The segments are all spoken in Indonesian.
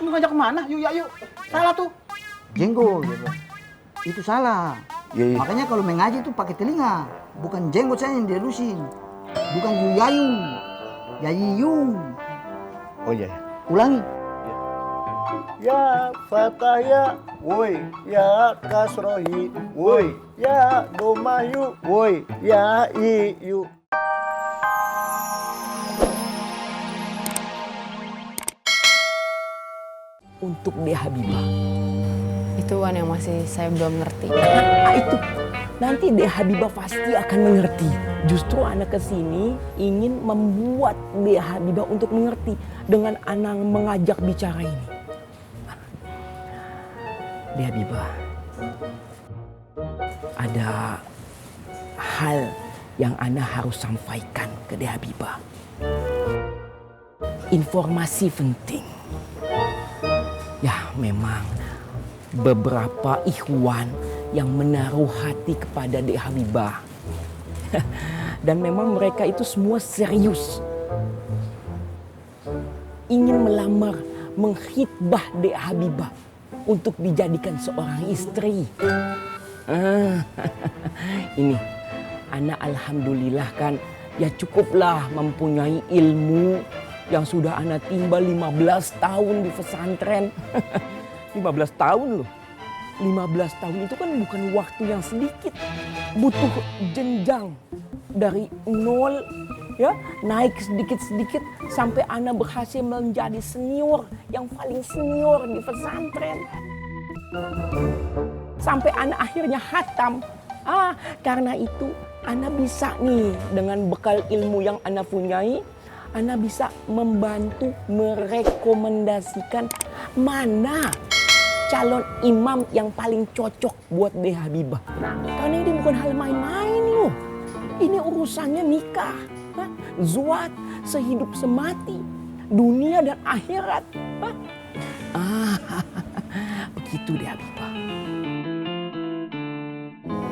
Lu ngajak kemana? Yuk, ya, yuk. Salah tuh. Jenggot. Dia bilang. Itu salah. Iya, iya. Makanya kalau mengaji tuh pakai telinga. Bukan jenggot saya yang dihalusin. Bukan yuyayu. Yayiyu. Oh iya. Ulangi. Ya Fatah ya, woi, ya Kasrohi, woi, ya Domayu, woi, ya Iyu. Untuk De Habibah. Itu kan yang masih saya belum ngerti. Nah itu, nanti De Habibah pasti akan mengerti. Justru anak kesini ingin membuat De Habibah untuk mengerti dengan anak mengajak bicara ini. De Habibah, ada hal yang Ana harus sampaikan ke De Habibah. Informasi penting. Ya memang beberapa ikhwan yang menaruh hati kepada De Habibah. Dan memang mereka itu semua serius. Ingin melamar, menghitbah De Habibah untuk dijadikan seorang istri. Ini, Ana alhamdulillah kan ya cukuplah mempunyai ilmu yang sudah Ana timba 15 tahun di pesantren. 15 tahun loh. 15 tahun itu kan bukan waktu yang sedikit. Butuh jenjang dari nol ya naik sedikit-sedikit sampai Ana berhasil menjadi senior yang paling senior di pesantren. Sampai Ana akhirnya hatam. Karena itu Ana bisa nih dengan bekal ilmu yang Ana punyai, Ana bisa membantu merekomendasikan mana calon imam yang paling cocok buat De Habibah. Karena ini bukan hal main-main loh. Ini urusannya nikah, zuat, sehidup semati, dunia dan akhirat. Begitu De Habibah.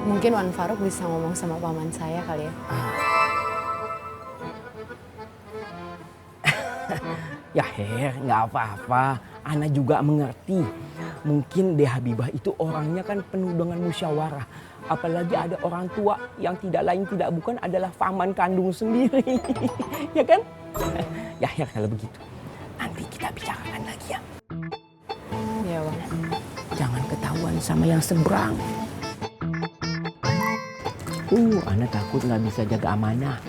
Mungkin Wan Farouk bisa ngomong sama paman saya kali ya. Ya nggak apa-apa. Ana juga mengerti. Mungkin De Habibah itu orangnya kan penuh dengan musyawarah. Apalagi ada orang tua yang tidak lain tidak bukan adalah paman kandung sendiri. Ya kan? Ya kalau begitu. Nanti kita bicarakan lagi ya. Iya Wan. Jangan ketahuan sama yang seberang. Ana takut nggak bisa jaga amanah.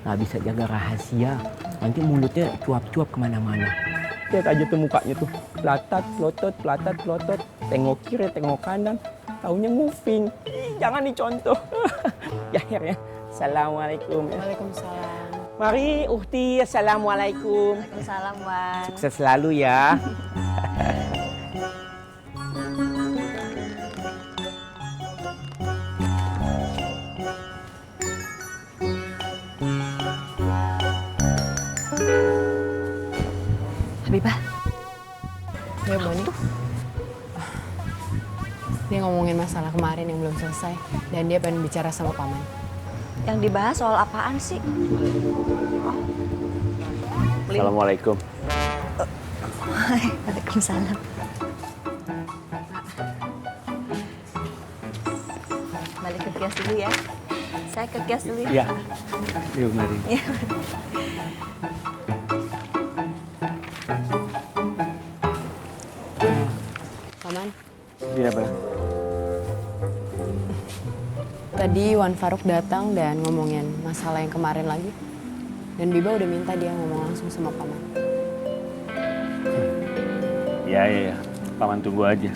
Nggak bisa jaga rahasia. Nanti mulutnya cuap-cuap kemana-mana. Lihat aja tuh mukanya tuh. Pelatat, pelotot. Tengok kiri, tengok kanan. Taunya nguping. Jangan dicontoh. Ya. Assalamualaikum. Waalaikumsalam. Mari Uhti, Assalamualaikum. Waalaikumsalam Wan. Sukses selalu ya. Habibah, Ya Boni. Dia ngomongin masalah kemarin yang belum selesai. Dan dia pengen bicara sama paman. yang dibahas soal apaan sih? Assalamualaikum. Waalaikumsalam. Balik ke kios dulu ya. Saya ke kios dulu ya. Ya. Yuk mari. Ya. Paman, Iya, Bang. tadi Wan Farouk datang dan ngomongin masalah yang kemarin lagi. Dan Biba udah minta dia ngomong langsung sama paman. Iya. Paman tunggu aja.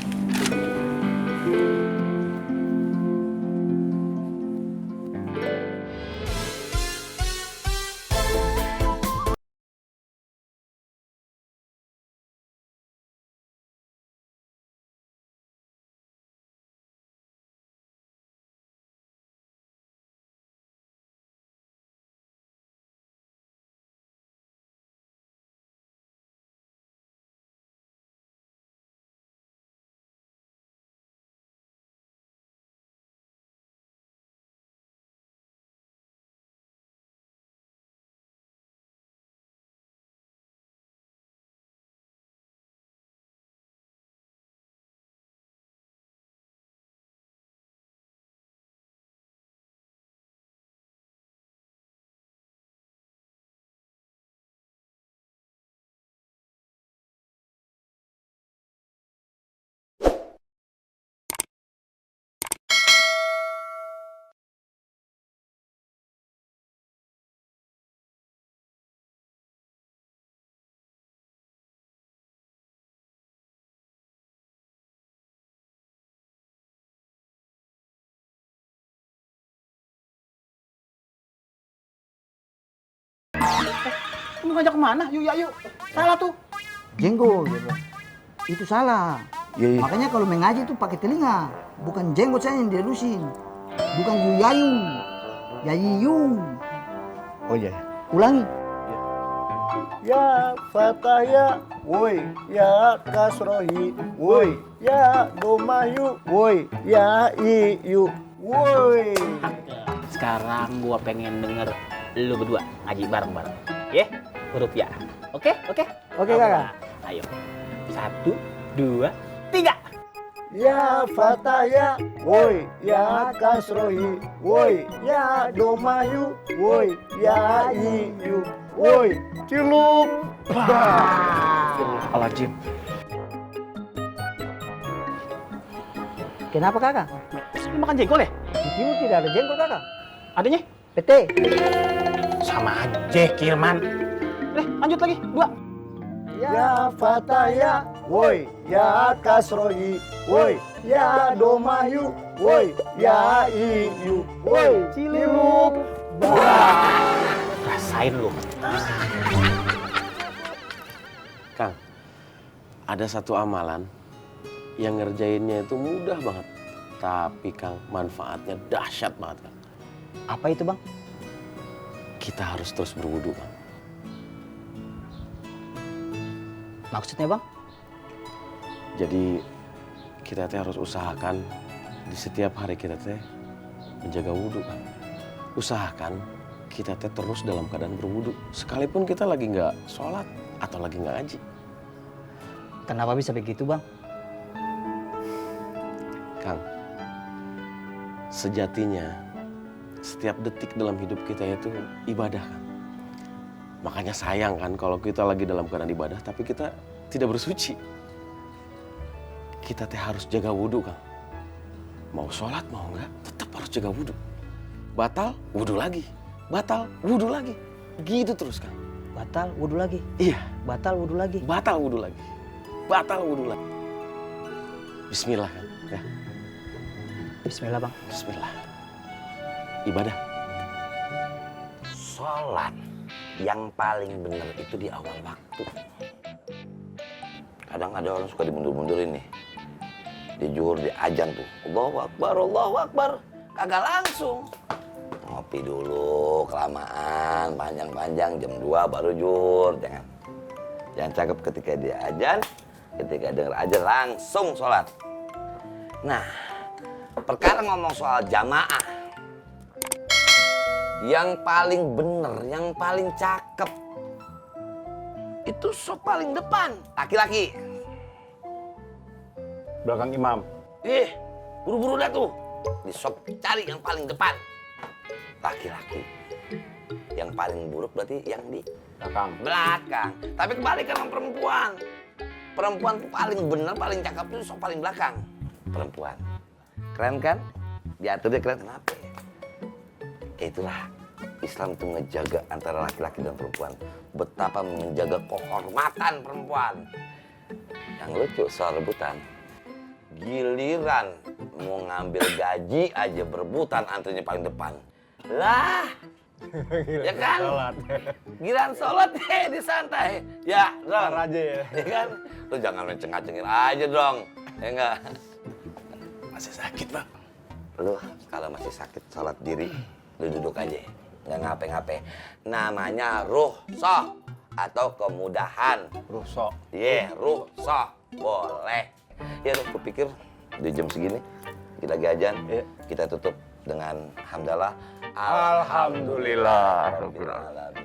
Kamu ngajak kemana? Yuk, ya yuk. Salah tuh. Jenggot. Dia bilang. Itu salah. Iya, iya. Makanya kalau mengaji itu pakai telinga. Bukan jenggot saya yang dihalusin. Bukan yuyayu. Yayiyu. Oh iya. Ulangi. Ya Fatah ya, woi, ya Kasrohi, woi, ya Domayu, woi, ya Iyu, woi. Sekarang gua pengen denger lu berdua ngaji bareng-bareng. Ya, huruf ya. Oke? Oke, Kakak. Ayo. 1, 2, 3. Ya Fatah ya, woi, ya Kasrohi, woi, ya Domayu, woi, ya Iyu, woi, Cilup. Alajim. Kenapa Kakak? Lu makan jengkol ya? Di timur tidak ada jenggot Kakak. Adanya? PT. Sama aja, Kirman. Lanjut lagi. 2. Ya Fatah ya, woi, ya Kasrohi, woi, ya Domayu, woi, ya Iyu, woi, Cilup. Rasain lu. Kang, ada satu amalan yang ngerjainnya itu mudah banget. Tapi Kang, manfaatnya dahsyat banget Kang. Apa itu Bang? Kita harus terus berwudu Kang. Maksudnya Bang? Jadi kita teh harus usahakan di setiap hari kita teh menjaga wudu Kang. Usahakan kita teh terus dalam keadaan berwudu. Sekalipun kita lagi nggak sholat atau lagi nggak ngaji. Kenapa bisa begitu Bang? Kang, sejatinya setiap detik dalam hidup kita itu ibadah Kang. Makanya sayang kan kalau kita lagi dalam keadaan ibadah tapi kita tidak bersuci. Kita teh harus jaga wudhu Kang. Mau sholat mau enggak tetap harus jaga wudhu. Batal, wudhu lagi. Batal, wudhu lagi. Gitu terus Kang. Batal, wudhu lagi. Iya. Batal, wudhu lagi. Batal, wudhu lagi. Batal, wudhu lagi. Bismillah kan. Ya. Bismillah Bang. Bismillah. Ibadah. Sholat yang paling benar itu di awal waktu. Kadang ada orang suka dimundur-mundurin nih. Di zuhur, di azan tuh. Allahu Akbar, Allahu Akbar. Kagak langsung. Ngopi dulu, kelamaan, panjang-panjang. Jam 2 baru zuhur. Jangan cakep ketika dia azan. Ketika denger azan langsung sholat. Nah, perkara ngomong soal jamaah. Yang paling bener, yang paling cakep itu sop paling depan, laki-laki. Belakang imam. Buru-buru dah tuh. Di sop cari yang paling depan, laki-laki. Yang paling buruk berarti yang di belakang. Tapi kebalikan sama perempuan. Perempuan tuh paling bener, paling cakep tuh sop paling belakang. Perempuan. Keren kan? Diaturnya keren, kenapa? Itulah Islam tuh ngejaga antara laki-laki dan perempuan. Betapa menjaga kehormatan perempuan. Yang lucu soal rebutan. Giliran mau ngambil gaji aja berebutan antrinya paling depan. Lah, ya kan? Giliran sholat disantai. Ya, dong. aja ya. Ya kan? Lu jangan mencengak-cengir aja dong. Ya enggak? Masih sakit Bang. Lu kalau masih sakit sholat diri, lu duduk aja. Nggak ngape-ngape. Namanya rukhsah atau kemudahan. Rukhsah. Rukhsah. Boleh. Ya lu kupikir di jam segini kita lagi azan, kita tutup dengan hamdalah. Alhamdulillah. Rabbil alamin.